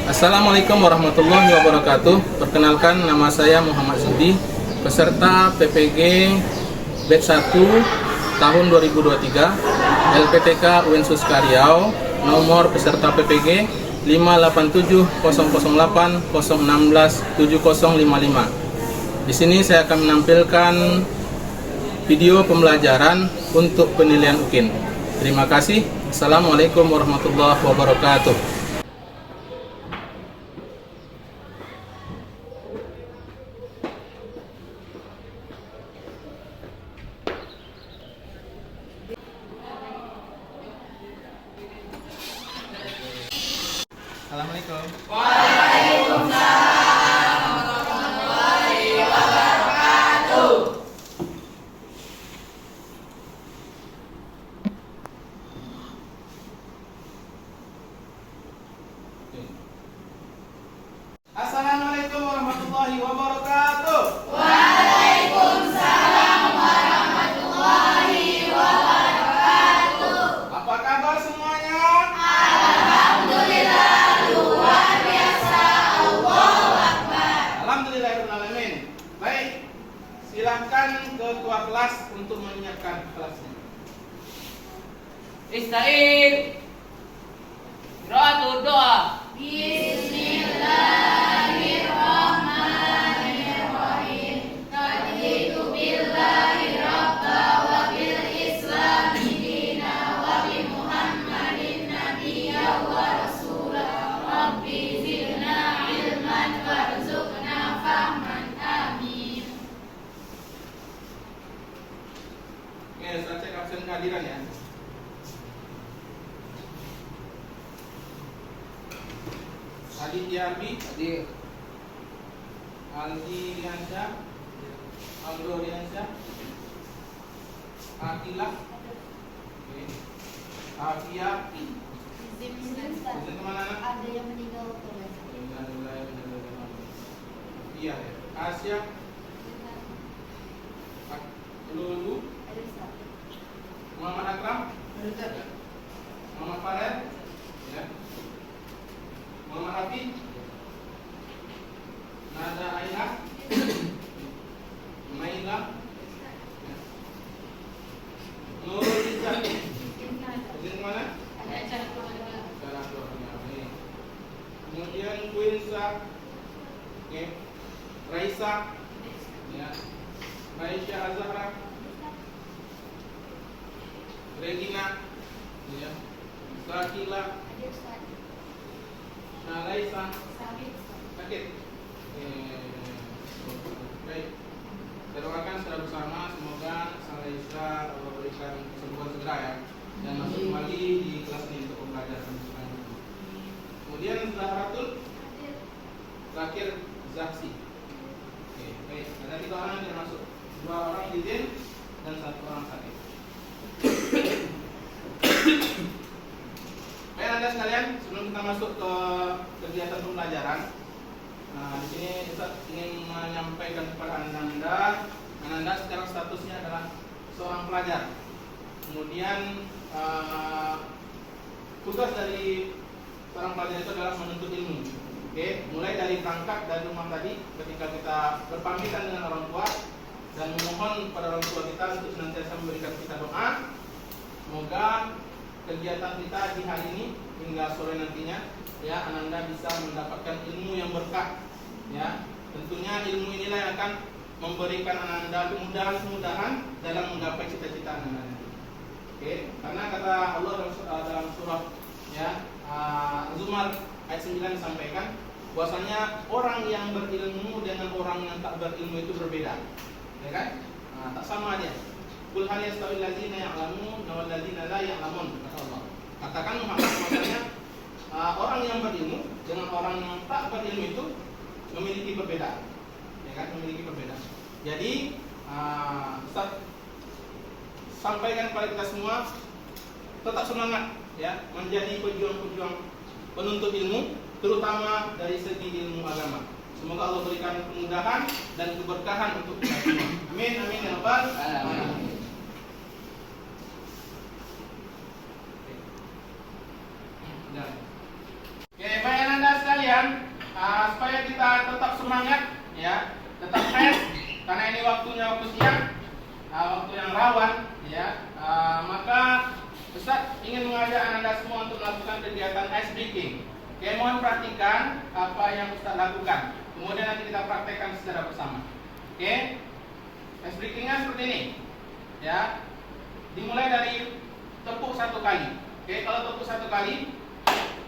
Assalamualaikum warahmatullahi wabarakatuh. Perkenalkan, nama saya Muhammad Sudi, peserta PPG Batch 1 tahun 2023 LPTK Uinsus Karyau, nomor peserta PPG 58708016755. Di sini saya akan menampilkan video pembelajaran untuk penilaian UKIN. Terima kasih. Assalamualaikum warahmatullahi wabarakatuh. Assalamualaikum. Waalaikumsalam warahmatullahi wabarakatuh. Assalamualaikum warahmatullahi wabarakatuh. Waalaikumsalam warahmatullahi wabarakatuh. Apa kabar semuanya? Alhamdulillah, luar biasa. Allahu Akbar. Alhamdulillahirrahmanirrahim. Baik, silahkan ketua kelas untuk menyiapkan kelasnya. Ista'in. Qiraatul doa. Bismillahirrahmanirrahim. Raditu billahi rabba wa bil islami dina wa bi Muhammadin nabiyya wa rasula. Rabbi zidna ilman warzuqna fahman. Amin. Oke, saya cek absen kehadiran ya. Aditya Abi, Hadir. Aldi Riansyah, Aldo Riansyah, Akilah, oke, Afia, izin kemana anak? Ada yang meninggal oleh Iya ya. Asia, Lulu, Muhammad Akram, Muhammad Farel, ya. Muhammad Rafi, Nada Aina, Maila, Nurul Izzah, izin kemana? Sekarang keluarnya. Kemudian Quinsa, oke, Raisa, ya, Raisya Azhara, Regina, ya, Sakila, Nalaisa, sakit. Baik. Kita doakan secara bersama, semoga Nalaisa Allah berikan kesembuhan segera ya, dan masuk kembali di kelas ini untuk pembelajaran selanjutnya. Kemudian Zahratul, terakhir Zaksi. Oke, baik. Ada 3 orang yang masuk, 2 orang izin dan 1 orang sakit. Baik Anda sekalian, sebelum kita masuk ke kegiatan pembelajaran, di sini Ustaz ingin menyampaikan kepada Anda sekarang statusnya adalah seorang pelajar. Kemudian tugas dari seorang pelajar itu adalah menuntut ilmu. Oke, mulai dari berangkat dari rumah tadi, ketika kita berpamitan dengan orang tua dan memohon pada orang tua kita untuk senantiasa memberikan kita doa, semoga kegiatan kita di hari ini hingga sore nantinya, ya, Ananda bisa mendapatkan ilmu yang berkah, ya. Tentunya ilmu inilah yang akan memberikan Ananda kemudahan dalam menggapai cita-cita Ananda nanti. Oke, karena kata Allah dalam surah, ya, Az-Zumar ayat 9 disampaikan bahwasanya orang yang berilmu dengan orang yang tak berilmu itu berbeda, ya kan? Tak sama dia. Qul hal yastawil ladzina ya'lamun wal ladzina la ya'lamun, kata Allah. Katakan Muhammad bahwasanya orang yang berilmu dengan orang yang tak berilmu itu memiliki perbedaan, ya kan? Memiliki perbedaan. Jadi Ustaz sampaikan kepada kita semua, tetap semangat, ya, menjadi pejuang-pejuang penuntut ilmu, terutama dari segi ilmu agama. Semoga Allah berikan kemudahan dan keberkahan untuk kita semua. Amin, amin ya rabbal alamin. Oke, baik Anda sekalian. ingin mengajak Anda semua untuk melakukan kegiatan ice breaking. Oke, mohon perhatikan apa yang Ustaz lakukan. Kemudian nanti kita praktekkan secara bersama. Oke, ice breakingnya seperti ini. Ya, dimulai dari tepuk 1 kali. Oke, kalau tepuk 1 kali,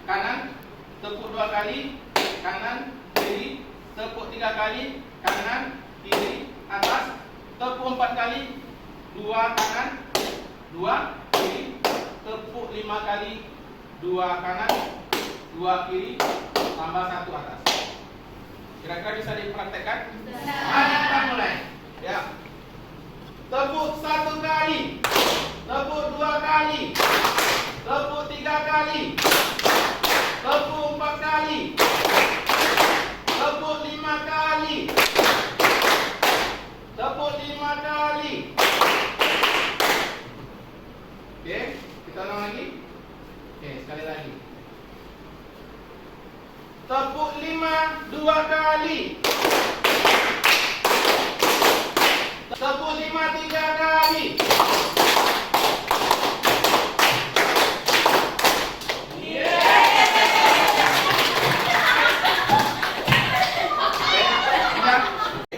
kanan, tepuk 2 kali, kanan, kiri, tepuk 3 kali, kanan, kiri, atas, tepuk 4 kali, 2 kanan, 2 kiri, tepuk 5 kali, 2 kanan, 2 kiri, tambah 1 atas. Kira-kira bisa dipraktekkan? Mari kita mulai. Ya. Tepuk 1 kali, tepuk 2 kali, tepuk 3 kali, tepuk 4 kali, tepuk 5 kali, tepuk 5 kali. Oke, kita ulang lagi. Oke, sekali lagi. Tepuk 5 2 kali. Tepuk 5 3 kali.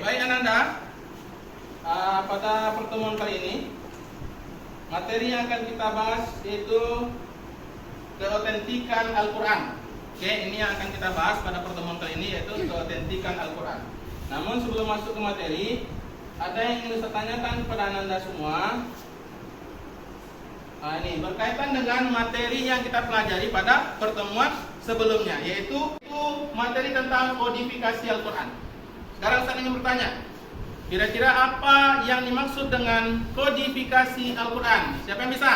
Baik Ananda, pada pertemuan kali ini materi yang akan kita bahas yaitu keotentikan Al-Quran. Oke, ini yang akan kita bahas pada pertemuan kali ini yaitu keotentikan Al-Quran. Namun sebelum masuk ke materi, ada yang ingin saya tanyakan kepada Ananda semua. Ini berkaitan dengan materi yang kita pelajari pada pertemuan sebelumnya, yaitu materi tentang kodifikasi Al-Quran. Sekarang saya ingin bertanya, kira-kira apa yang dimaksud dengan kodifikasi Al-Quran? Siapa yang bisa?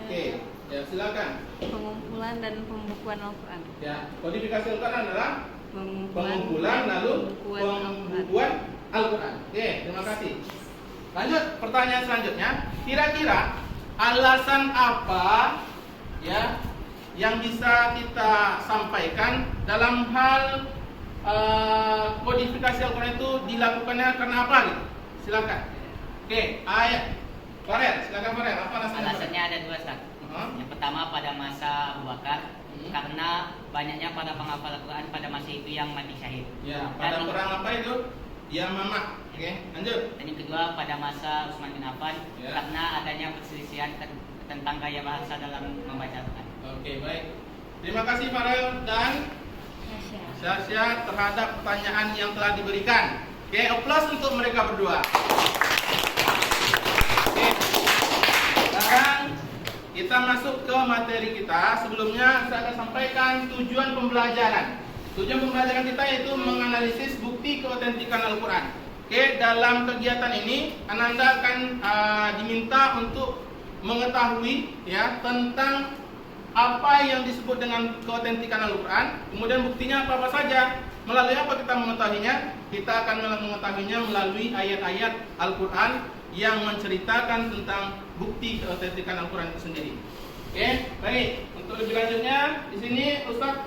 Oke, ya silakan. Pengumpulan dan pembukuan Al-Quran. Ya, kodifikasi Al-Quran adalah Pengumpulan lalu pembukuan Al-Quran. Oke, terima kasih. Lanjut, pertanyaan selanjutnya. Kira-kira alasan apa ya yang bisa kita sampaikan dalam hal kodifikasi Al-Quran itu dilakukannya karena apa gitu? Silakan. Oke, ayat. Farel, silakan Farel. Apa alasannya? Alasannya ada 2, Ustaz. Yang pertama pada masa Abu Bakar, karena banyaknya para penghafal Al-Quran pada masa itu yang mati syahid. Ya, pada perang apa itu? Yamamah. Oke, lanjut. Dan yang kedua pada masa Utsman bin Affan, Ya. karena adanya perselisihan tentang gaya bahasa dalam membaca Al-Quran. Oke, baik. Terima kasih Farel dan Syasya terhadap pertanyaan yang telah diberikan. Oke, aplaus untuk mereka berdua. Oke. Sekarang kita masuk ke materi kita. Sebelumnya saya akan sampaikan tujuan pembelajaran. Tujuan pembelajaran kita yaitu menganalisis bukti keotentikan Al-Quran. Oke, dalam kegiatan ini Ananda akan diminta untuk mengetahui ya tentang apa yang disebut dengan keotentikan Al-Quran, kemudian buktinya apa saja. Melalui apa kita mengetahuinya? Kita akan mengetahuinya melalui ayat-ayat Al-Quran yang menceritakan tentang bukti keotentikan Al-Quran itu sendiri. Oke, baik. Untuk lebih lanjutnya, di sini Ustaz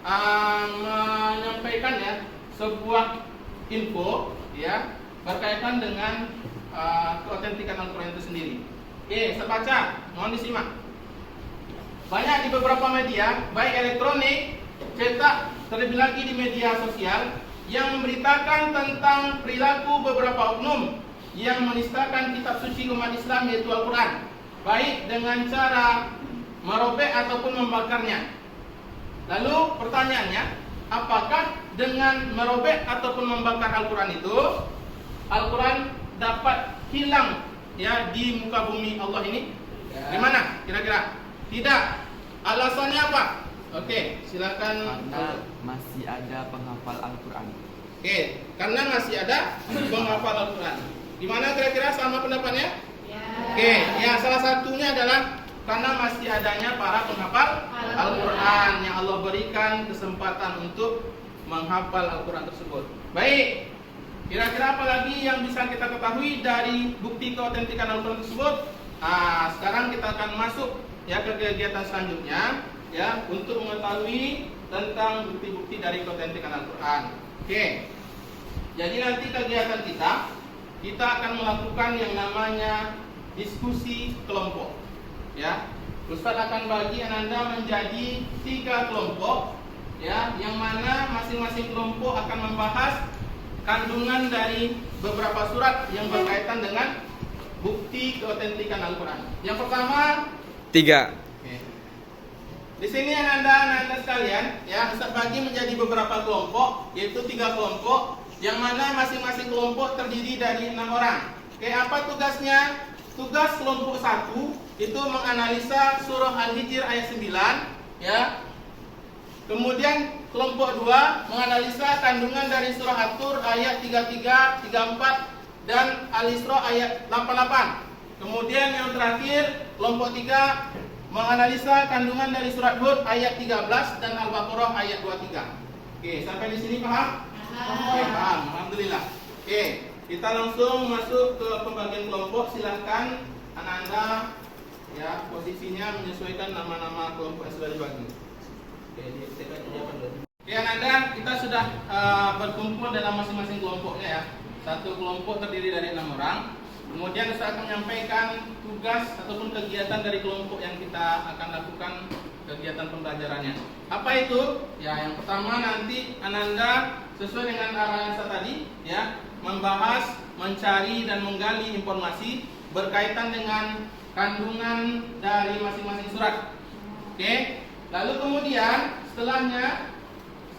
menyampaikan ya sebuah info ya berkaitan dengan keotentikan Al-Quran itu sendiri. Oke, saya baca, mohon disimak. Banyak di beberapa media, baik elektronik, cetak, terlebih lagi di media sosial, yang memberitakan tentang perilaku beberapa oknum yang menistakan kitab suci umat Islam yaitu Al-Quran, baik dengan cara merobek ataupun membakarnya. Lalu pertanyaannya, apakah dengan merobek ataupun membakar Al-Quran itu, Al-Quran dapat hilang ya di muka bumi Allah ini? Gimana kira-kira? Tidak. Alasannya apa? Oke, silakan. Karena masih ada penghafal Al-Quran. Oke, karena masih ada penghafal Al-Quran. Gimana kira-kira sama pendapatnya? Oke, ya salah satunya adalah karena masih adanya para penghafal Al-Quran yang Allah berikan kesempatan untuk menghafal Al-Quran tersebut. Baik, kira-kira apa lagi yang bisa kita ketahui dari bukti keotentikan Al-Quran tersebut? Sekarang kita akan masuk ya ke kegiatan selanjutnya ya untuk mengetahui tentang bukti-bukti dari keotentikan Al-Quran. Oke, jadi nanti kegiatan kita akan melakukan yang namanya diskusi kelompok. Ya, Ustaz akan bagi Ananda menjadi 3 kelompok, ya, yang mana masing-masing kelompok akan membahas kandungan dari beberapa surat yang berkaitan dengan bukti keotentikan Al-Quran. Yang pertama, 3. oke. Di sini Ananda sekalian, ya, Ustaz bagi menjadi beberapa kelompok, yaitu 3 kelompok, yang mana masing-masing kelompok terdiri dari 6 orang. Oke, apa tugasnya? Tugas kelompok 1 itu menganalisa surah Al-Hijr ayat 9, ya. Kemudian kelompok 2 menganalisa kandungan dari surah At-Tur ayat 33, 34 dan Al-Isra ayat 88. Kemudian yang terakhir kelompok 3 menganalisa kandungan dari surat Hud ayat 13 dan Al-Baqarah ayat 23. Oke, sampai di sini paham? Oke, paham. Alhamdulillah. Oke, kita langsung masuk ke pembagian kelompok. Silahkan Ananda, ya, posisinya menyesuaikan nama-nama kelompok yang sudah dibagi. Oke, kita jawab dulu. Oke, Ananda, kita sudah berkumpul dalam masing-masing kelompoknya, ya. Satu kelompok terdiri dari 6 orang. Kemudian saya akan menyampaikan tugas ataupun kegiatan dari kelompok yang kita akan lakukan kegiatan pembelajarannya. Apa itu? Ya, yang pertama nanti Ananda sesuai dengan arahan saya tadi, ya, membahas, mencari dan menggali informasi berkaitan dengan kandungan dari masing-masing surat. Oke. Lalu kemudian setelah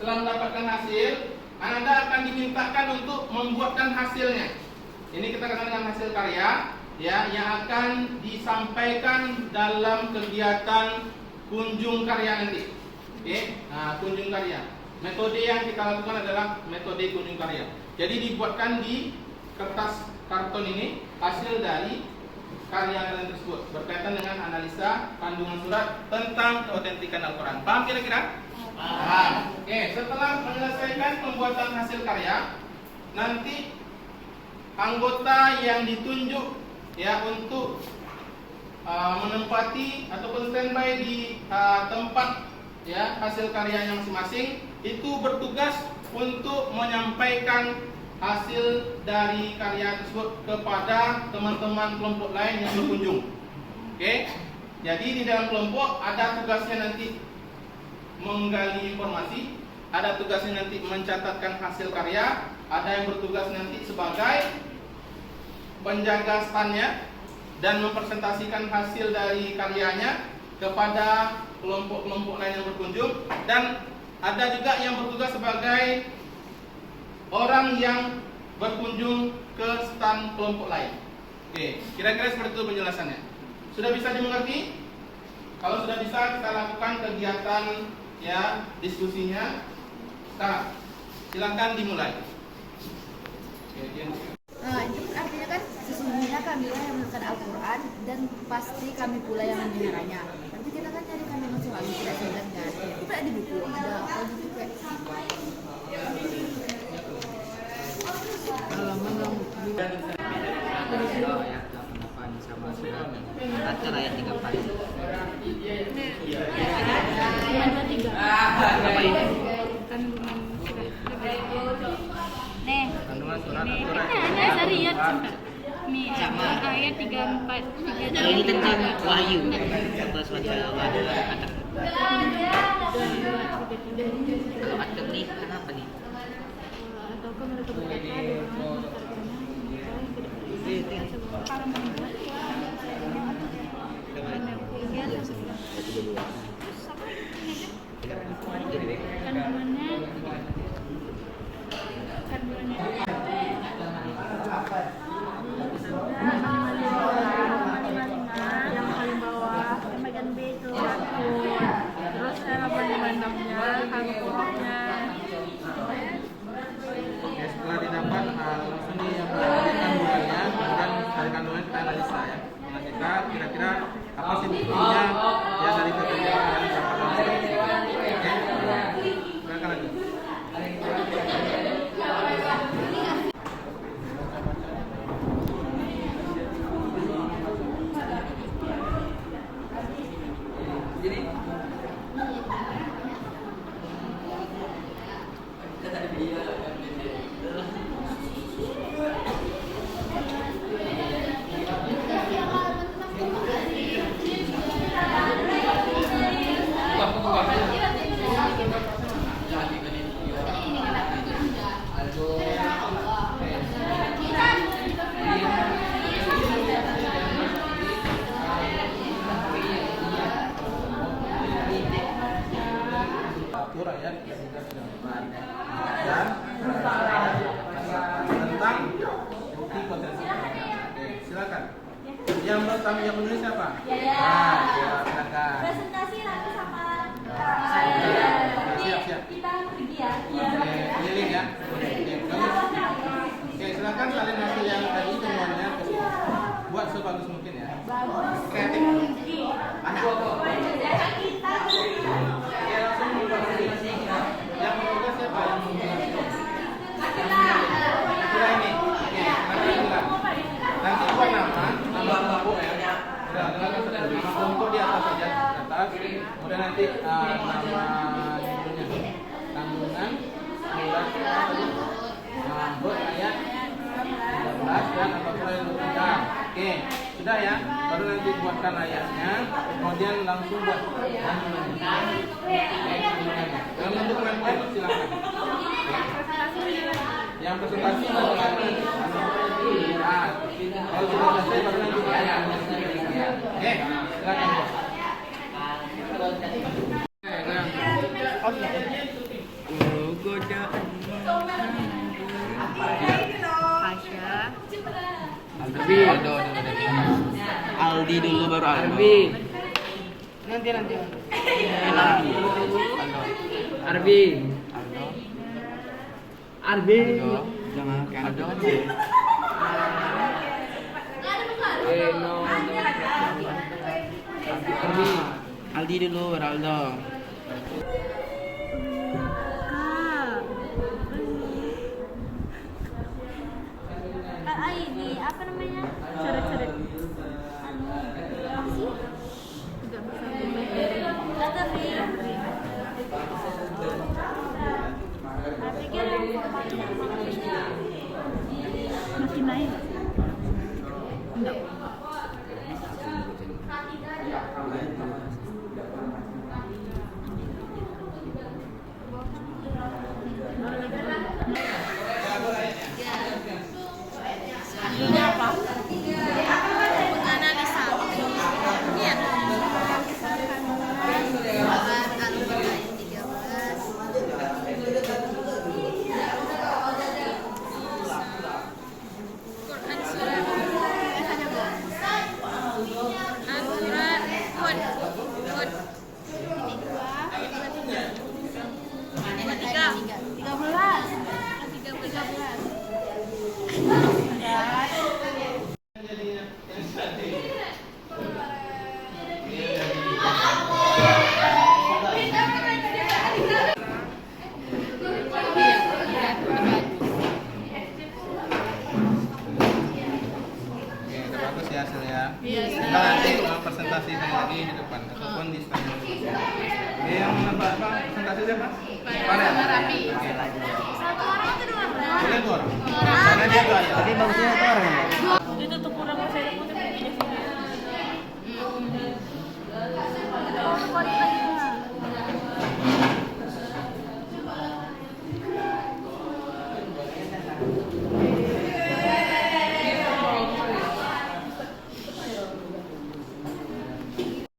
mendapatkan hasil, Ananda akan dimintakan untuk membuatkan hasilnya. Ini kita kenal dengan hasil karya, ya, yang akan disampaikan dalam kegiatan kunjung karya nanti. Oke. Nah, kunjung karya. Metode yang kita lakukan adalah metode kunjung karya. Jadi dibuatkan di kertas karton ini hasil dari karya kalian tersebut berkaitan dengan analisa kandungan surat tentang keotentikan Al-Quran. Paham kira-kira? Paham. Oke, setelah menyelesaikan pembuatan hasil karya, nanti anggota yang ditunjuk, ya, untuk menempati ataupun standby di tempat, ya, hasil karyanya masing-masing itu bertugas untuk menyampaikan hasil dari karya tersebut kepada teman-teman kelompok lain yang berkunjung. Oke. Jadi di dalam kelompok ada tugasnya nanti menggali informasi, ada tugasnya nanti mencatatkan hasil karya, ada yang bertugas nanti sebagai penjaga standnya dan mempresentasikan hasil dari karyanya kepada kelompok-kelompok lain yang berkunjung, dan ada juga yang bertugas sebagai orang yang berkunjung ke stand kelompok lain. Oke, kira-kira seperti itu penjelasannya. Sudah bisa dimengerti? Kalau sudah bisa, kita lakukan kegiatan, ya, diskusinya sekarang. Silakan dimulai. Itu artinya kan sesungguhnya kamilah yang menemukan Al-Quran dan pasti kami pula yang memeliharanya. Tapi kita kan cari kandungan selalu tidak segan kan? Itu ada di buku, ada apa gitu kayak. Atur ayat 34. Apa ini? Kandungan surat. Nih. Kandungan surat Nih, Al-Quran. ini ada riat nih ayat 34. Kalau ini tentang wahyu. Apa suatu kata. Kalau atur nih kenapa nih? Ataukah mereka berkata kalau membuat Yang paling bawah, yang bagian B itu terus hurufnya. Oke, setelah didapat langsung diambilkan bulannya, kemudian dari kandungan kita analisa, ya. Nah, kita kira-kira apa sih buktinya, ya, dari ketentuan yang didapatkan. Oke, silakan lagi. atas, kemudian nanti nama judulnya kandungan 9 Hud ayat 13 dan apabila yang bertentang. Oke, sudah ya. Baru nanti buatkan ayatnya, kemudian langsung buat kandungannya. Dalam bentuk poin-poin silakan. Yang presentasi nanti. Nah, kalau sudah selesai baru nanti ayatnya. Oke, silakan. Arbi. Aldi dulu baru Arbi. Nanti. Aldo. Arbi. Aldo. Arbi. Aldo. Jangan kayak Aldo kan ya. No. Arbi. Aldi dulu baru Aldo. Ini apa namanya? Coret-coret. Apa sih? Tidak bisa. Tapi pikir yang formatnya makin naik. Enggak. Ini apa? Menganalisa. Iya. Quran surah Al-Quran Hud. Ini 13. Bagus ya hasilnya. Kita nanti presentasikan lagi di depan ataupun di stand. Yang apa presentasi siapa? Rapi. Satu orang atau dua orang? Boleh 2 orang. Karena dia 2 aja. Tapi bagusnya itu orang ya. Ditutup kurang saya putih begini sini.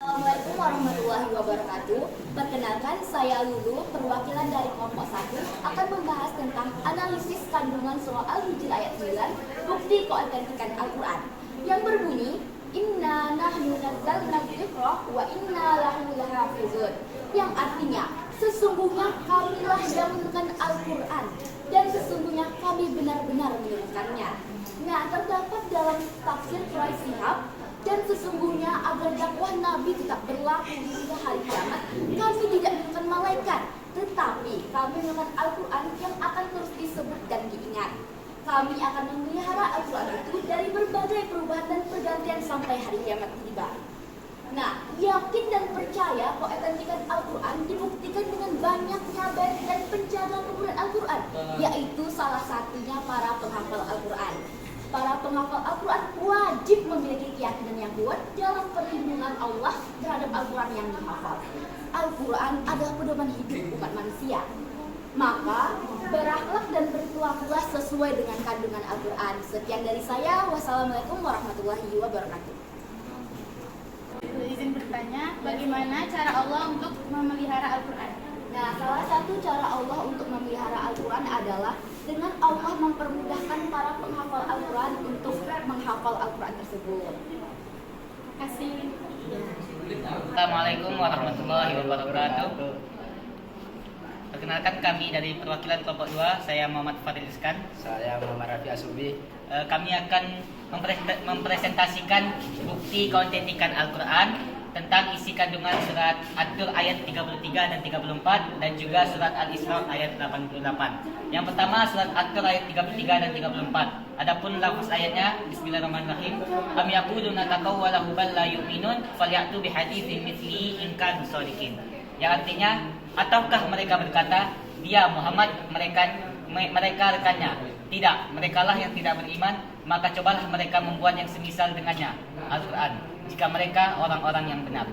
Assalamualaikum warahmatullahi wabarakatuh. Perkenalkan, saya Lulu, perwakilan dari kelompok 1 akan membahas tentang analisis kandungan surah Al-Hijr ayat 9, bukti keautentikan Al-Quran, yang berbunyi Inna nahnu nazzalna dzikra wa inna lahu lahafizun, yang artinya sesungguhnya kamilah yang menurunkan Al-Quran dan sesungguhnya kami benar-benar menurunkannya. Nah, terdapat dalam tafsir Quraisy Shihab, dan sesungguhnya agar dakwah Nabi tetap berlaku hingga hari kiamat, kami tidak menurunkan malaikat, tetapi kami menurunkan Al-Quran yang akan terus disebut dan diingat. Kami akan memelihara Al-Quran itu dari berbagai perubahan dan pergantian sampai hari kiamat tiba. Nah, yakin dan percaya keautentikan Al-Quran dibuktikan dengan banyaknya bait dan penjaga kemuliaan Al-Quran, yaitu salah satunya para penghafal Al-Quran. Para penghafal Al-Quran wajib memiliki keyakinan yang kuat dalam perlindungan Allah terhadap Al-Quran yang dihafal. Al-Quran adalah pedoman hidup umat manusia. Maka berakhlak dan bertuakulah sesuai dengan kandungan Al-Quran. Sekian dari saya. Wassalamualaikum warahmatullahi wabarakatuh. Izin bertanya, bagaimana cara Allah untuk memelihara Al-Quran? Nah, salah satu cara Allah untuk memelihara Al-Quran adalah dengan Allah mempermudahkan para penghafal Al-Quran untuk menghafal Al-Quran tersebut. Kasih. Assalamualaikum warahmatullahi wabarakatuh. Perkenalkan, kami dari perwakilan kelompok 2, saya Muhammad Fadil Iskan. Saya Muhammad Rafi Asubi. Kami akan mempresentasikan bukti keautentikan Al-Quran tentang isi kandungan surat At-Tur ayat 33 dan 34 dan juga surat Al-Isra ayat 88. Yang pertama surat At-Tur ayat 33 dan 34. Adapun lafaz ayatnya Bismillahirrahmanirrahim. Am yaquluna taqawwalahu bal la yu'minun falyatu bihaditsin mithlihi in kanu shadiqin. Yang artinya, ataukah mereka berkata, dia Muhammad mereka rekannya? Tidak, merekalah yang tidak beriman, maka cobalah mereka membuat yang semisal dengannya, Al-Quran, jika mereka orang-orang yang benar.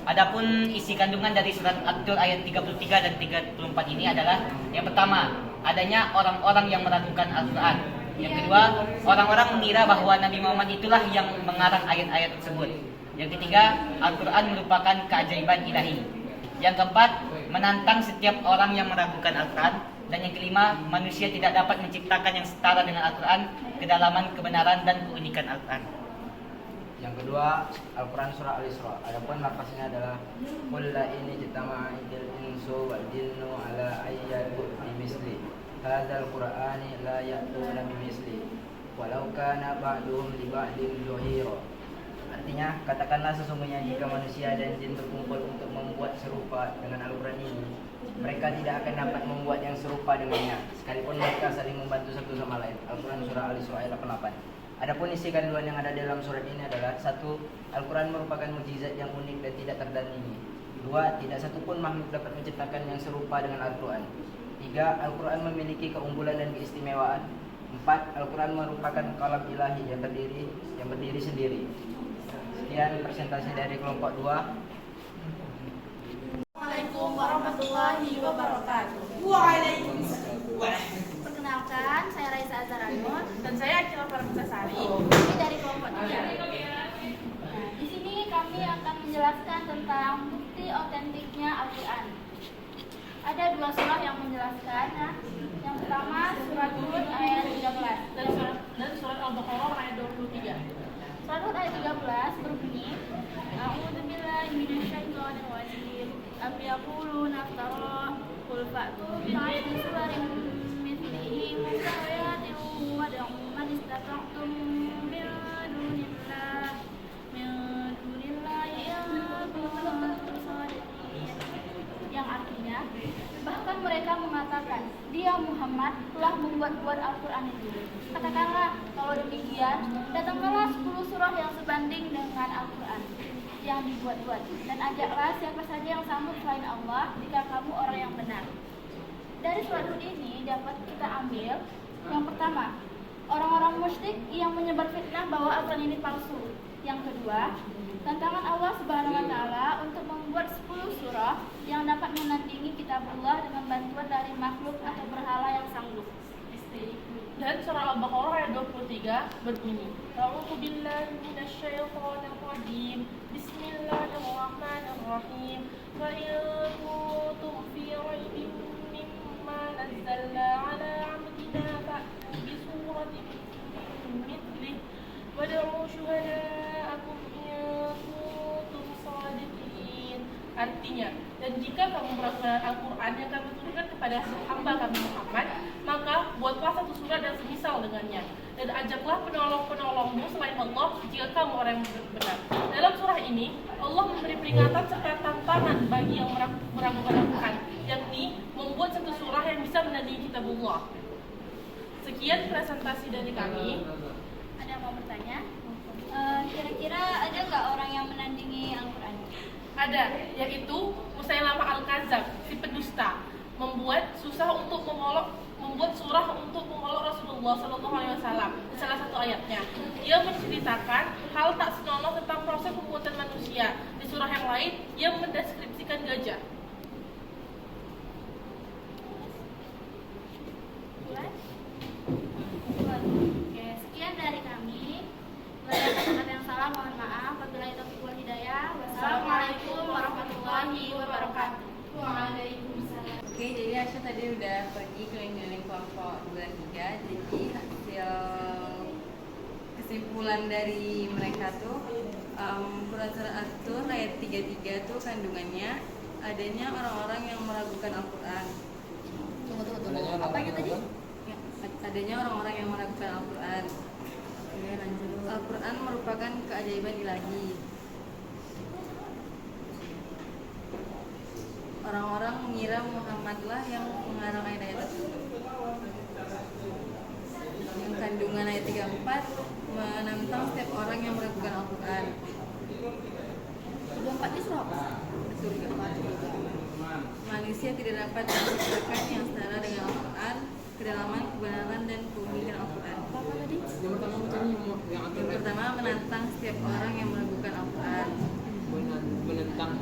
Adapun isi kandungan dari surat At-Tur ayat 33 dan 34 ini adalah, yang pertama, adanya orang-orang yang meragukan Al-Quran. Yang kedua, orang-orang mengira bahwa Nabi Muhammad itulah yang mengarang ayat-ayat tersebut. Yang ketiga, Al-Quran merupakan keajaiban ilahi. Yang keempat, menantang setiap orang yang meragukan Al-Quran. Dan yang kelima, manusia tidak dapat menciptakan yang setara dengan Al-Quran, kedalaman kebenaran dan keunikan Al-Quran. Yang kedua, Al-Quran surah Al-Isra. Adapun lafaznya adalah qul la in ijtama'atil insu wal jinnu ala ayyatu bimisli hadzal qur'ani la ya'tuna bimisli walau kana ba'duhum li ba'din zuhira. Artinya, katakanlah sesungguhnya jika manusia dan jin berkumpul untuk membuat serupa dengan Al-Quran ini, mereka tidak akan dapat membuat yang serupa dengannya, sekalipun mereka saling membantu satu sama lain. Al-Quran surah Al-Isra ayat 88. Adapun isi kandungan yang ada dalam surat ini adalah: 1. Al-Quran merupakan mukjizat yang unik dan tidak tertandingi. 2. Tidak satupun makhluk dapat menciptakan yang serupa dengan Al-Quran. 3. Al-Quran memiliki keunggulan dan keistimewaan. 4. Al-Quran merupakan kalam ilahi yang berdiri sendiri. Sekian presentasi dari kelompok 2. Assalamualaikum warahmatullahi wabarakatuh. Perkenalkan, saya Raisa Azharanur Dan saya Akila Parmutasari. ini dari kelompok 3. Di sini kami akan menjelaskan tentang bukti otentiknya Al-Quran. Ada 2 surah yang menjelaskannya. Yang pertama surat Hud ayat 13 Dan surat Al-Baqarah ayat 23. Surat Hud ayat 13 berbunyi, A'udzubillahi minasyaitonir rajim. Am yaquluna iftara qul fa'tu bi'ashri suwarin mithlihi muftariyat wad'u man istata'tum min dunillahi in kuntum shadiqin. Yang artinya, bahkan mereka mengatakan, dia Muhammad telah membuat-buat Al-Quran itu. Katakanlah, kalau demikian, datangkanlah 10 surah yang sebanding dengan Al-Quran yang dibuat-buat, dan ajaklah siapa saja yang sanggup selain Allah jika kamu orang yang benar. Dari surat Hud ini dapat kita ambil, yang pertama, orang-orang musyrik yang menyebar fitnah bahwa Al-Quran ini palsu. Yang kedua, tantangan Allah Subhanahu wa Ta'ala untuk membuat 10 surah yang dapat menandingi kitabullah dengan bantuan dari makhluk atau berhala yang sanggup. Dan surah Al-Baqarah ayat 23 berbunyi, A'udzu billahi minasyaitonir rajim. Bismillahirrahmanirrahim. Fa in kuntum fi raibin mimma nazzalna 'ala 'abdina fa'tu bi suratin mithlihi wad'u syuhada'akum in kuntum shadiqin. Artinya, dan jika kamu meragukan Al-Quran yang kami turunkan kepada hamba kami Muhammad, maka buatlah satu surat dan semisal dengannya, dan ajaklah penolong-penolongmu selain Allah jika kamu orang yang benar. Dalam surah ini, Allah memberi peringatan serta tantangan bagi yang meragukan Al-Quran, yakni membuat satu surah yang bisa menandingi kitabullah. Sekian presentasi dari kami. Ada yang mau bertanya? Kira-kira ada nggak orang yang menandingi Al-Quran? Ada, yaitu Musailamah Al-Kadzab, si pendusta, membuat surah untuk mengolok Rasulullah SAW di salah satu ayatnya. Ia menceritakan hal tak senonoh tentang proses pembuatan manusia. Di surah yang lain, ia mendeskripsikan gajah. Oke, sekian dari kami. Bila ada kata-kata yang salah, mohon maaf. Wabillahi taufiq wal hidayah. Wassalamualaikum warahmatullahi wabarakatuh. Waalaikumsalam. Oke, jadi Asya tadi udah pergi keliling-keliling kelompok 2-3. Jadi hasil kesimpulan dari mereka tuh, Quran surah At-Tur ayat 33 tuh kandungannya adanya orang-orang yang meragukan Al-Quran. Tunggu. Apanya tadi? Ya, adanya orang-orang yang meragukan Al-Quran. Al-Quran merupakan keajaiban ilahi. mengira Muhammadlah yang mengarang ayat-ayat tersebut. Yang kandungan ayat 34 menentang setiap orang yang meragukan Al-Quran. 24 itu surah apa? Surga. Manusia tidak dapat menciptakan yang setara dengan Al-Quran, kedalaman, kebenaran, dan keunikan Al-Quran. Apa tadi? Yang pertama menantang setiap orang yang meragukan Al-Quran. Menentang.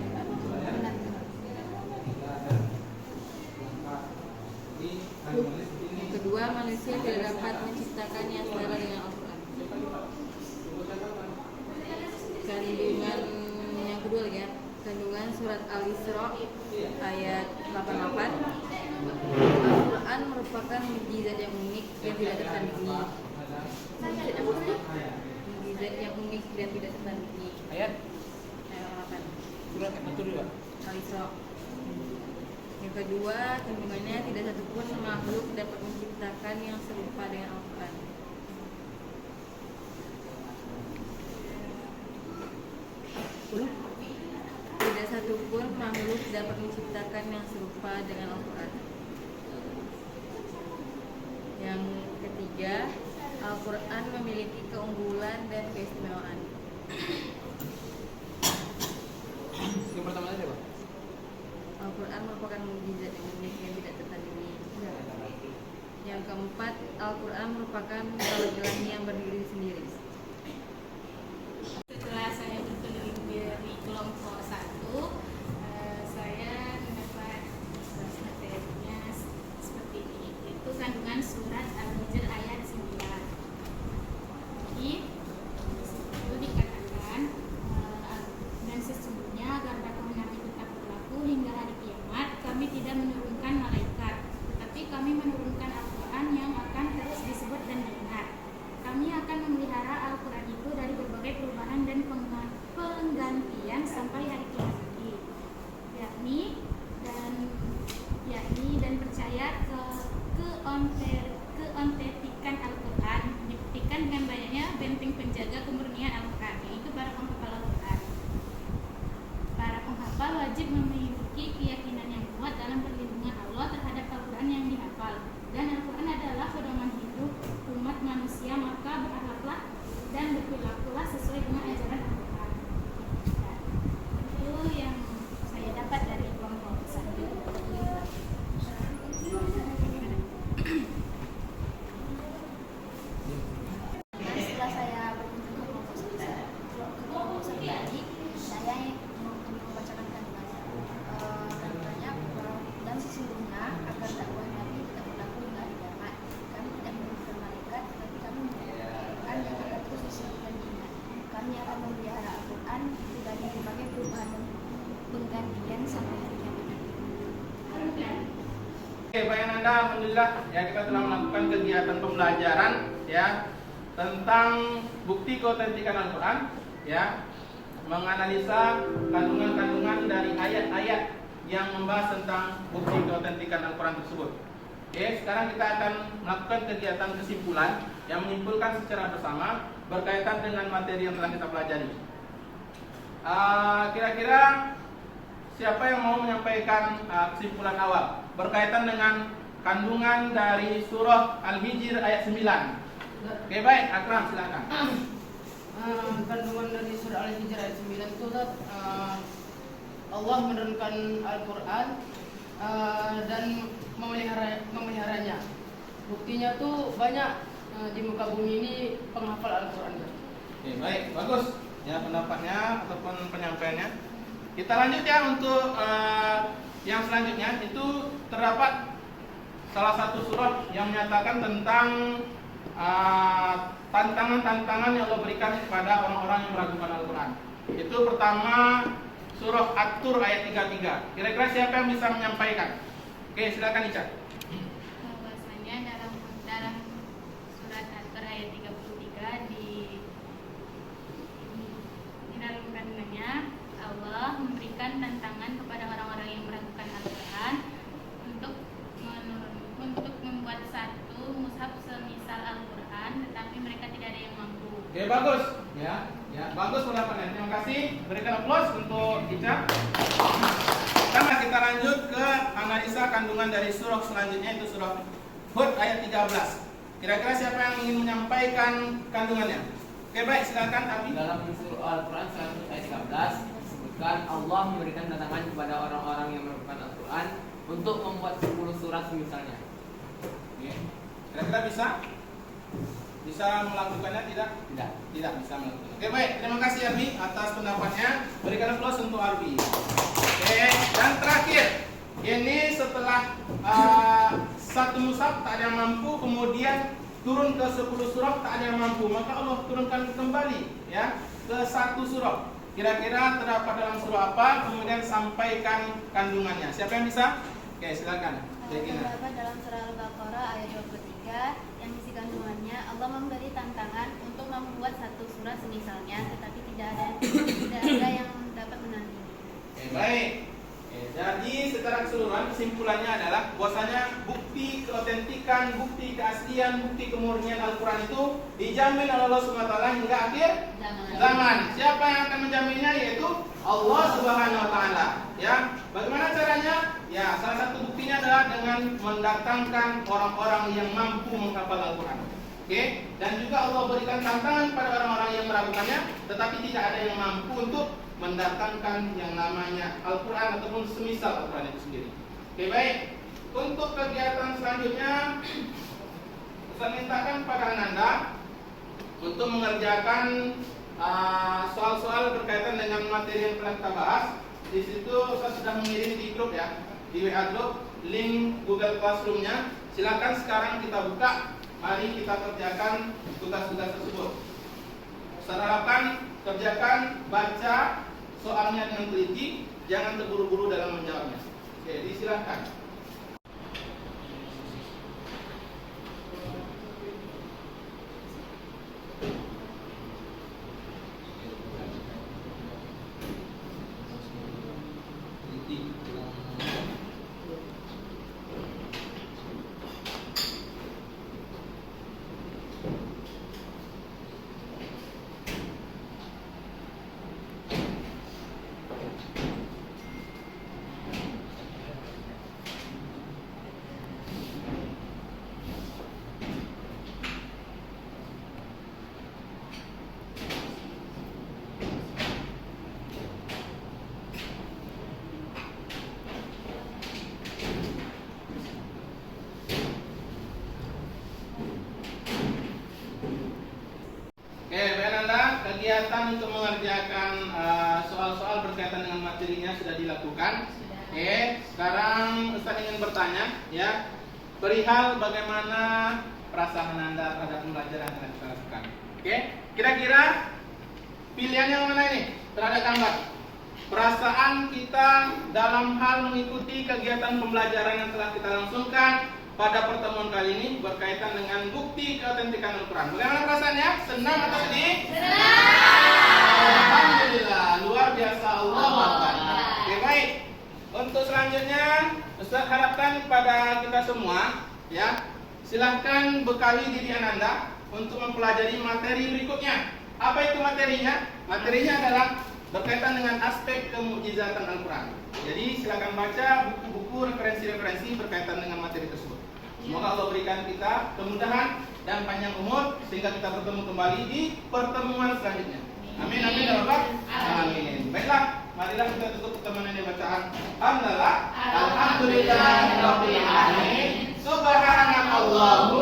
Yang kedua, manusia tidak dapat menciptakan yang setara dengan Al-Quran. Kandungan yang kedua lagi ya, kandungan surat Al-Isra ayat 88. Al-Quran merupakan mukjizat yang unik yang tidak tertandingi. Mukjizat yang unik dan tidak tertandingi. Ayat 8. surat itu juga. Al-Isra. Yang kedua, kandungannya tidak satupun makhluk dapat menciptakan yang serupa dengan Al-Quran. Tidak satupun makhluk dapat menciptakan yang serupa dengan Al-Quran. Yang ketiga, Al-Quran memiliki keunggulan dan keistimewaan. Yang pertama tadi apa? Al-Quran merupakan mukjizat yang unik yang tidak tertandingi. Yang keempat, Al-Quran merupakan kalam ilahi yang berdiri sendiri. Setelah saya berkeliling dari kelompok 1, saya mendapat materinya seperti ini. Itu kandungan surat Al-Hijr ayat 9. Jadi itu dikatakan dan sesungguhnya agar dapat mengerti tetap berlaku hingga hari kiamat, kami tidak menurunkan malaikat, tetapi kami menurunkan Al-Quran yang akan terus disebut dan diingat. Kami akan memelihara Al-Quran itu dari berbagai perubahan dan penggantian sampai hari kiamat nanti, yakni dan percaya keontentikan Al-Quran dibuktikan dengan banyaknya benteng penjaga kemurnian Al-Quran, yaitu para penghafal Al-Quran. Para penghafal wajib memiliki keyakinan yang kuat dalam perlindungan Allah terhadap Al-Quran yang dihafal, dan Al-Quran adalah pedoman hidup umat manusia, maka berakhlaklah dan berperilakulah sesuai dengan ajaran Al-Quran. Itu yang saya dapat dari kelompok 1. Dan setelah saya berkunjung ke kelompok satu tadi, saya membacakan kandungannya. Dan sesungguhnya agar dakwah Nabi tidak berlaku hingga hari kiamat, kami tidak menurunkan malaikat, tetapi kami menurunkan Al-Quran yang akan terus disebut dan diingat. Kami akan memelihara Al-Quran itu dari berbagai perubahan dan penggantian sampai hari kiamat nanti. Oke, Pak Yananda, alhamdulillah ya kita telah melakukan kegiatan pembelajaran ya tentang bukti keautentikan Al-Quran ya, menganalisa kandungan-kandungan dari ayat-ayat yang membahas tentang bukti keautentikan Al-Quran tersebut. Oke, sekarang kita akan melakukan kegiatan kesimpulan yang menyimpulkan secara bersama berkaitan dengan materi yang telah kita pelajari. Kira-kira siapa yang mau menyampaikan kesimpulan awal berkaitan dengan kandungan dari surah Al-Hijr ayat 9? Oke, baik, Akram silakan. Kandungan dari surah Al-Hijr ayat 9 itu Allah menurunkan Al-Quran dan memeliharanya. Buktinya tuh banyak di muka bumi ini penghafal Al-Quran. Oke, baik, bagus ya pendapatnya ataupun penyampaiannya. Kita lanjut ya untuk yang selanjutnya. Itu terdapat salah satu surah yang menyatakan tentang tantangan-tantangan yang Allah berikan kepada orang-orang yang meragukan Al-Quran. Itu pertama surah At-Tur ayat 33. Kira-kira siapa yang bisa menyampaikan? Oke, silakan Ica. Bahwasanya dalam surat At-Tur ayat 33 di dalam kandungannya Allah memberikan tantangan kepada orang-orang yang meragukan Al-Quran untuk membuat satu mushaf semisal Al-Quran, tetapi mereka tidak ada yang mampu. Oke, bagus ya, bagus pendapatnya. Terima kasih. Berikan aplaus untuk Ica. Kita lanjut lanjut ke analisa kandungan dari surah selanjutnya, itu surah Hud ayat 13. Kira-kira siapa yang ingin menyampaikan kandungannya? Oke, baik, silakan Abi. Dalam surah Al-Quran ayat 13 disebutkan Allah memberikan tantangan kepada orang-orang yang melakukan Al-Quran untuk membuat 10 surat misalnya. Oke. Kira-kira bisa melakukannya? Tidak bisa melakukan. Oke, baik, terima kasih Arbi atas pendapatnya. Berikan aplaus untuk Arbi. Oke, dan terakhir, ini setelah satu mushaf tak ada yang mampu, kemudian turun ke 10 surah tak ada yang mampu, maka Allah turunkan kembali ya ke satu surah. Kira-kira terdapat dalam surah apa? Kemudian sampaikan kandungannya. Siapa yang bisa? Oke, silakan. Terdapat dalam surah Al-Baqarah ayat 23 yang isi kandungannya Allah memberi tantangan untuk membuat satu surah semisalnya, tetapi tidak ada yang dapat menandingi. Oke, baik. Jadi secara keseluruhan kesimpulannya adalah bahwasanya bukti keotentikan, bukti keaslian, bukti kemurnian Al-Quran itu dijamin oleh Allah SWT hingga akhir zaman. Siapa yang akan menjaminnya? Yaitu Allah Subhanahu Wa Taala. Ya, bagaimana caranya? Ya, salah satu buktinya adalah dengan mendatangkan orang-orang yang mampu menghafal Al-Quran. Oke, dan juga Allah berikan tantangan pada orang-orang yang meragukannya, tetapi tidak ada yang mampu untuk mendatangkan yang namanya Al-Quran ataupun semisal Al-Quran itu sendiri. Oke, baik. Untuk kegiatan selanjutnya, saya mintakan pada Ananda untuk mengerjakan soal-soal berkaitan dengan materi yang telah kita bahas. Di situ saya sudah mengirim di grup ya, di WA grup, link Google Classroom-nya. Silakan sekarang kita buka. Mari kita kerjakan tugas-tugas tersebut. Saya harapkan kerjakan, baca soalnya dengan teliti, jangan terburu-buru dalam menjawabnya. Oke, silakan. Kegiatan untuk mengerjakan soal-soal berkaitan dengan materinya sudah dilakukan. Oke, sekarang Ustaz ingin bertanya ya, perihal bagaimana perasaan Anda terhadap pembelajaran yang kita lakukan. Oke, kira-kira pilihan yang mana ini terhadap gambar? Perasaan kita dalam hal mengikuti kegiatan pembelajaran yang telah kita langsungkan pada pertemuan kali ini berkaitan dengan bukti keautentikan Al-Quran. Bagaimana perasaannya? Senang atau sedih? Senang. Alhamdulillah, luar biasa. Allah Akbar. Oke, baik. Untuk selanjutnya, Ustaz harapkan pada kita semua, ya, silahkan bekali diri Anda untuk mempelajari materi berikutnya. Apa itu materinya? Materinya adalah berkaitan dengan aspek kemukjizatan Al-Quran. Jadi silakan baca buku-buku referensi-referensi berkaitan dengan materi tersebut. Semoga Allah berikan kita kemudahan dan panjang umur sehingga kita bertemu kembali di pertemuan selanjutnya. Amin, amin, ya Rabbal alamin. Baiklah, marilah kita tutup pertemuan ini bacaan Alhamdulillah, Alhamdulillahirabbil alamin. Subhanallah.